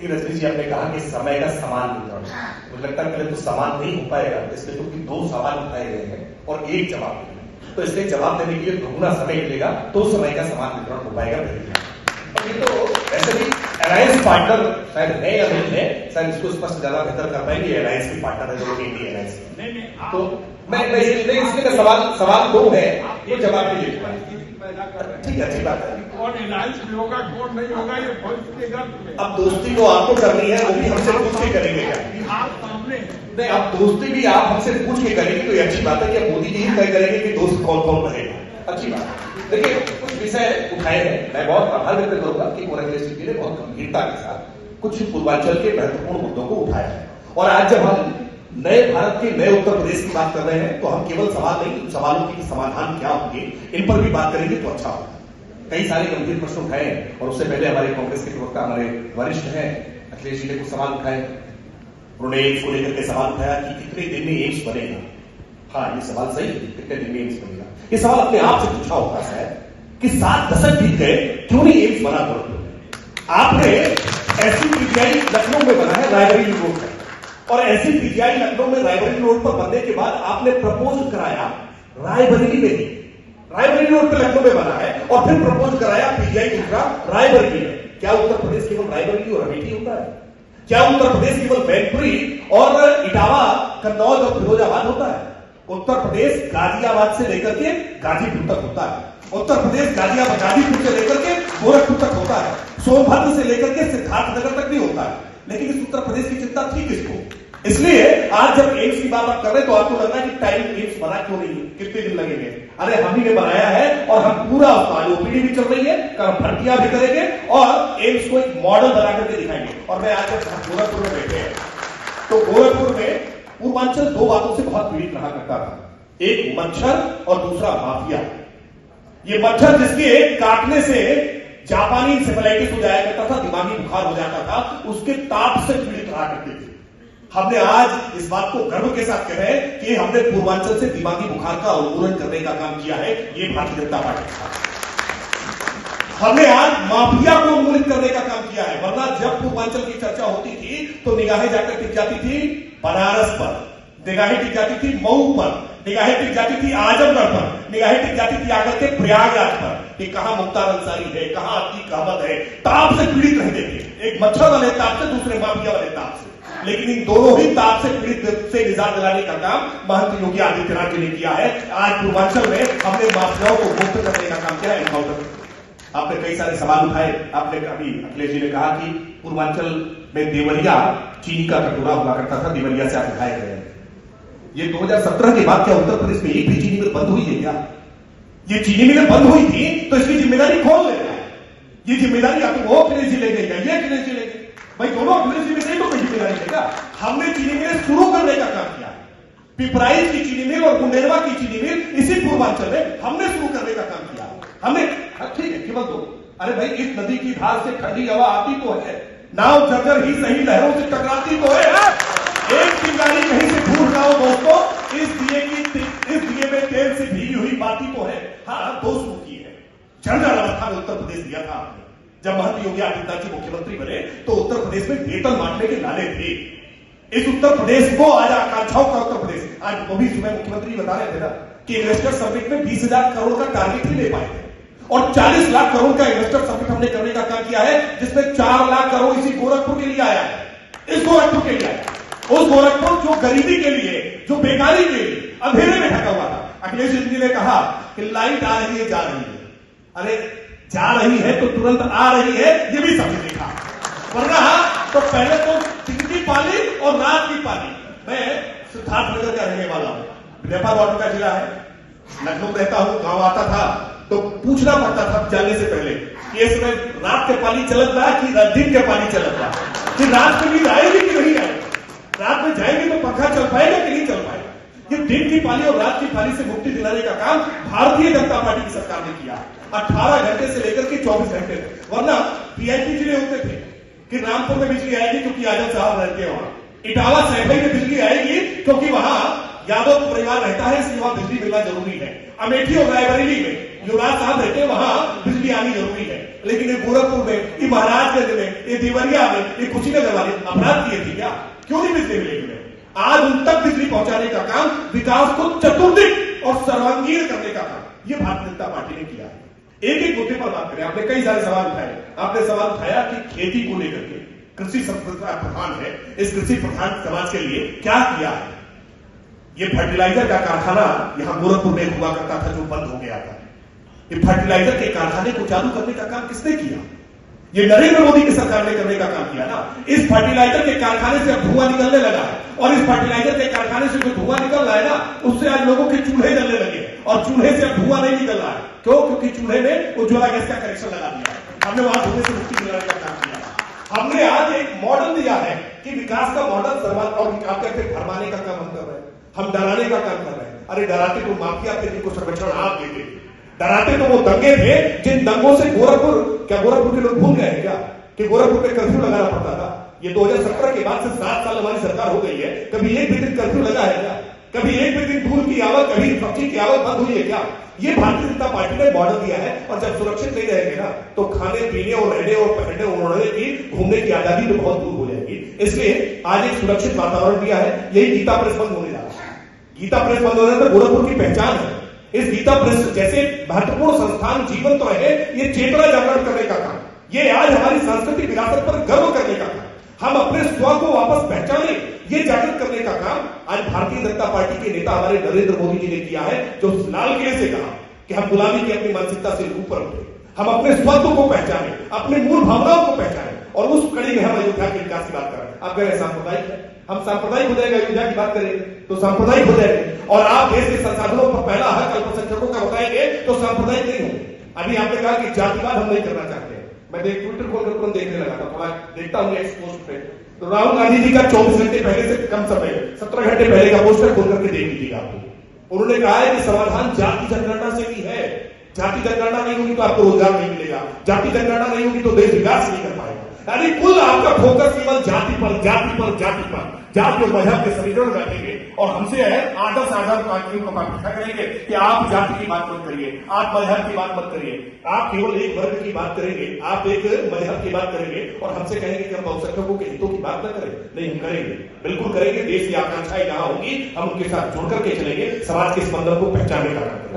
रजनी जी, आपने कहा कि समय का समान वितरण। मुझे लगता है पहले तो समान नहीं हो पाएगा, इसलिए क्योंकि दो सवाल उठाए गए हैं और एक जवाब मिलेगा, तो इसलिए जवाब देने के लिए दोगुना समय मिलेगा तो समय का समान वितरण हो पाएगा। और ये तो ऐसे भी अलायंस पार्टनर शायद है या नहीं है, शायद इसको स्पष्ट ज्यादा बेहतर कर पाएंगे। अलायंस की पार्टनर है जो इंडिया अलायंस, तो मैं इसलिए सवाल दो है, ये जवाब भी ले पाएंगे। ठीक है, अच्छी बात है। कौन अलायंस में होगा कौन नहीं होगा ये भविष्य के गर्भ में। अब दोस्ती तो आपको करनी है, वो भी हमसे पूछ के करेंगे क्या? आप सामने नहीं, अब दोस्ती भी आप हमसे पूछ के करेंगे तो ये अच्छी बात है कि मोदी जी ही तय करेंगे कि दोस्त कौन कौन रहेगा। अच्छी बात है। देखिए, कुछ विषय उठाए हैं, मैं बहुत आभार व्यक्त करूंगा कि कोरंगेश जी ने बहुत गंभीरता के साथ कुछ पूर्वांचल के महत्वपूर्ण मुद्दों को उठाया है। और आज जब हम नए भारत के नए उत्तर प्रदेश की बात कर रहे हैं तो हम केवल सवाल नहीं, सवालों के समाधान क्या होंगे इन पर भी बात करेंगे तो अच्छा होगा। कई सारे गंभीर प्रश्न उठाए हैं और उससे पहले हमारे कांग्रेस के प्रवक्ता, हमारे वरिष्ठ हैं अखिलेश जी ने कुछ सवाल उठाए। उन्होंने एम्स को लेकर के सवाल उठाया कि कितने दिन में एम्स बनेगा। हाँ, ये सवाल सही है, कितने दिन में एम्स बनेगा। ये सवाल अपने आप से पूछा होगा शायद कि 7 दशक बीत गए, क्यों नहीं एम्स बना? आपने ऐसी पीजीआई लखनऊ में बना है रायबरेली रोड पर, और ऐसी पीजीआई लखनऊ में रायबरेली रोड पर बनने के बाद आपने प्रपोज कराया रायबरेली में ही, रायबरेली रोड पर लखनऊ में बना है, और फिर प्रपोज कराया पीजीआई दूसरा रायबरेली में। क्या उत्तर प्रदेश केवल रायबरेली और अमेठी होता है? क्या उत्तर प्रदेश केवल मैनपुरी और इटावा, कन्नौज और फिरोजाबाद होता है? उत्तर प्रदेश गाजियाबाद से लेकर के गाजीपुर तक होता है। उत्तर प्रदेश गाजीपुर से लेकर के गोरखपुर तक होता है। सोनभद्र से लेकर के सिद्धार्थनगर तक भी होता है। लेकिन इस उत्तर प्रदेश की चिंता थी किसको? इसलिए आज जब एम्स की बात आप कर रहे हैं तो आपको लग रहा है कि टाइम एम्स बना क्यों नहीं, कितने दिन लगेंगे? अरे हम ही ने बनाया है और हम पूरा ओपीडी भी चल रही है, भर्तियां भी करेंगे और एम्स को एक मॉडल बना करके दिखाएंगे। और मैं आज जब गोरखपुर में बैठे हैं तो गोरखपुर में पूर्वांचल दो बातों से बहुत पीड़ित रहा करता था, एक मच्छर और दूसरा माफिया। ये मच्छर जिसके काटने से जापानी इंसेफेलाइटिस हो जाया करता था, दिमागी बुखार हो जाता था, उसके ताप से पीड़ित रहा करते थे। हमने आज इस बात को गर्व के साथ कह रहे हैं कि हमने पूर्वांचल से दिमागी बुखार का उन्मूलन करने का काम किया है, ये भारतीय जनता पार्टी का। हमने आज माफिया को उन्मूलित करने का काम किया है, वरना जब पूर्वांचल की चर्चा होती थी तो निगाहें जाकर टिक जाती थी बनारस पर, निगाहें टिक जाती थी मऊ पर, निगाहें टिक जाती थी आजमगढ़ पर, निगाहें टिक जाती थी आकर के प्रयागराज पर कि कहां मुख्तार अंसारी है, कहां अतीक अहमद है। ताप से पीड़ित रहते थे, एक मच्छर वाले ताप से, दूसरे माफिया वाले ताप से। लेकिन इन दोनों ही ताप से पीड़ित से निजात दिलाने का काम महंत योगी आदित्यनाथ जी ने किया है। आज पूर्वांचल में हमने माफियाओं को मुक्त करने का काम किया है, एनकाउंटर। आपने कई सारे सवाल उठाए। आपने अभी अखिलेश जी ने कहा कि पूर्वांचल में देवरिया चीनी का कटोरा हुआ करता था, देवरिया से आप उठाए गए हैं। ये 2017 के बाद क्या उत्तर प्रदेश में एक भी चीनी मिल बंद हुई है क्या? ये चीनी मिल बंद हुई थी तो इसकी जिम्मेदारी कौन लेगा? ये जिम्मेदारी आपको वो अखिलेश जी ले गए, ये अखिलेश जी ले गए। भाई दोनों अखिलेश जी में से तो कोई जिम्मेदारी लेगा। हमने चीनी मिल शुरू करने का काम किया, पिपराइच की चीनी मिल और बुंदेलवा की चीनी मिल इसी पूर्वांचल में हमने शुरू करने का काम किया। हमने ठीक है केवल दो, अरे भाई इस नदी की धार से ठंडी हवा आती तो है, नाव जर्जर ही सही लहरों से टकराती तो है। एक चिंगारी कहीं से ढूंढ रहा हो दोस्तों, इस दिए में तेल से भीगी हुई बाती तो है। हाँ, दो शुरू की है। जर्जर अवस्था में उत्तर प्रदेश दिया था आपने। जब महंत योगी आदित्यनाथ जी मुख्यमंत्री बने तो उत्तर प्रदेश में वेतन बांटने के नारे थे। इस उत्तर प्रदेश को आज आकांक्षाओं का उत्तर प्रदेश, आज वो भी सुबह मुख्यमंत्री बता रहे थे ना कि इन्वेस्टर समिट में 20,000 करोड़ का टारगेट ही ले पाए थे, और 40 लाख करोड़ का इन्वेस्टर समिट हमने करने का काम किया है, जिसमें 4 लाख करोड़ इसी गोरखपुर के लिए आया है। इस गोरखपुर के लिए आया, उस गोरखपुर जो गरीबी के लिए, जो बेकारी के लिए अंधेरे में ढका हुआ था। अखिलेश जी ने कहा कि लाइट आ रही है, जा रही है। अरे जा रही है तो तुरंत आ रही है, ये भी सबने देखा, वरना तो पहले तो दिन की पाली और रात की पाली। मैं सिद्धार्थनगर का रहने वाला हूं, नेपाल बॉर्डर का जिला है, लखनऊ रहता हूं, गांव आता था तो पूछना पड़ता था जाने से पहले कि इसमें रात के पानी चलत रहा कि दिन के पानी चलत रहा, कि रात में नींद आएगी कि नहीं आएगी, रात में जाएंगे तो पंखा चल पाएगा कि नहीं चल पाएगा। ये दिन की पाली और रात की पाली से मुक्ति दिलाने का काम भारतीय जनता पार्टी की सरकार ने किया। 18 घंटे से लेकर के 24 घंटे तक, वरना वीआईपी जिले होते थे कि रामपुर में बिजली आएगी क्योंकि आजम साहब रहते हैं वहां, इटावा सैफई में बिजली आएगी क्योंकि वहां यादव परिवार रहता है, इसलिए वहां बिजली मिलना जरूरी है। अमेठी और रायबरेली में युवराज साहब रहते हैं, वहां बिजली आनी जरूरी है। लेकिन ये गोरखपुर में, ये महाराजगंज में, ये देवरिया में, ये कुशीनगर वाले अपराध किए थे क्या? क्यों नहीं बिजली मिलेगी? आज उन तक बिजली पहुंचाने का काम, विकास को चतुर्दिक और सर्वांगीण करने का काम ये भारतीय जनता पार्टी ने किया है। एक एक मुद्दे पर बात करें। आपने कई सारे सवाल उठाए। आपने सवाल उठाया कि खेती को लेकर के, कृषि प्रधान है, इस कृषि प्रधान समाज के लिए क्या किया है? ये फर्टिलाइजर का कारखाना यहां गोरखपुर में हुआ करता था जो बंद हो गया था। ये फर्टिलाइजर के कारखाने को चालू करने का काम किसने किया? ये नरेंद्र मोदी की सरकार ने करने का काम किया ना। इस फर्टिलाइजर के कारखाने से अब धुआं निकलने लगा है, और इस फर्टिलाइजर के कारखाने से जो धुआं निकल रहा है ना, उससे आज लोगों के चूल्हे जलने लगे, और चूल्हे से अब धुआं नहीं निकल रहा है। क्यों? क्योंकि चूल्हे में उज्ज्वला गैस का कनेक्शन लगा दिया है। हमने वहां धुएं से मुक्ति दिलाने का काम किया। हमने आज एक मॉडल दिया है कि विकास का मॉडल सर्वात, और आप कहते हैं भरमाने का काम हम कर रहे हैं, हम डराने का काम कर रहे हैं। अरे डराते तो माफिया थे जिनको सर्वेक्षण आप देते, डराते तो वो दंगे थे जिन दंगों से गोरखपुर, क्या गोरखपुर के लोग भूल गए हैं क्या कि गोरखपुर में कर्फ्यू लगाना पड़ता था? ये 2017 के बाद से 7 साल हमारी सरकार हो गई है, कभी एक भी दिन कर्फ्यू लगा है क्या? कभी एक भी दिन दूध की आवक, कभी सब्जी की आवक बंद हुई है क्या? ये भारतीय जनता पार्टी ने मॉडल दिया है। और जब सुरक्षित नहीं रहेंगे ना, तो खाने पीने और रहने और पहनने और ओढ़ने की, घूमने की आजादी में बहुत दूर हो जाएगी। इसलिए आज एक सुरक्षित वातावरण दिया है। यही गीता प्रेस बंद होने जा रहा है। गीता प्रेस बंद होने पर गोरखपुर की पहचान है। इस गीता प्रेस जैसे महत्वपूर्ण संस्थान जीवन तो रहे, ये चेतना जागरण करने का काम, ये आज हमारी सांस्कृतिक विरासत पर गर्व करने का काम, हम अपने स्व को वापस पहचाने, ये जागृत करने का काम आज भारतीय जनता पार्टी के नेता हमारे नरेंद्र मोदी जी ने किया है, जो लाल किले से कहा कि हम गुलामी की अपनी मानसिकता से ऊपर उठे, हम अपने स्वत्व को पहचाने, अपने मूल भावनाओं को पहचाने, और उस कड़ी में हम अयोध्या के विकास की बात कर रहे हैं। आप कह रहे हैं सांप्रदायिक है, हम सांप्रदायिक हो जाएगा, अयोध्या की बात करेंगे तो सांप्रदायिक हो जाएंगे, और आप देश के संसाधनों पर पहला हक अल्पसंख्यकों का बताएंगे तो सांप्रदायिक नहीं होंगे। अभी आपने कहा कि जातिवाद हम नहीं करना चाहते। मैं ट्विटर खोलकर तुरंत देखने लगा था, थोड़ा देखता हूँ एक्स पोस्ट पे, तो राहुल गांधी जी का 24 घंटे पहले से कम समय, 17 घंटे पहले का पोस्टर खोल करके देख लीजिएगा आपको। उन्होंने कहा है कि समाधान जाति जनगणना से भी है। जाति जनगणना नहीं होगी तो आपको रोजगार नहीं मिलेगा, जाति जनगणना नहीं होगी तो देश विकास नहीं कर पाएगा। यानी कुल आपका फोकस केवल जाति पर, जाति पर, जाति पर, जाति और मजहब के समीकरण बैठेंगे, और हमसे है आदर्श आधार पार्टियों को पूछा करेंगे कि आप जाति की बात मत करिए, आप मजहब की बात मत करिए, आप केवल एक वर्ग की बात करेंगे, आप एक मजहब की बात करेंगे, और हमसे कहेंगे कि हम बहुसंख्यकों के हितों की बात न करें। नहीं, हम करेंगे, बिल्कुल करेंगे। देश की आकांक्षाएं जहां होंगी हम उनके साथ जुड़ करके चलेंगे, समाज के स्पंदन को पहचानने का काम करेंगे।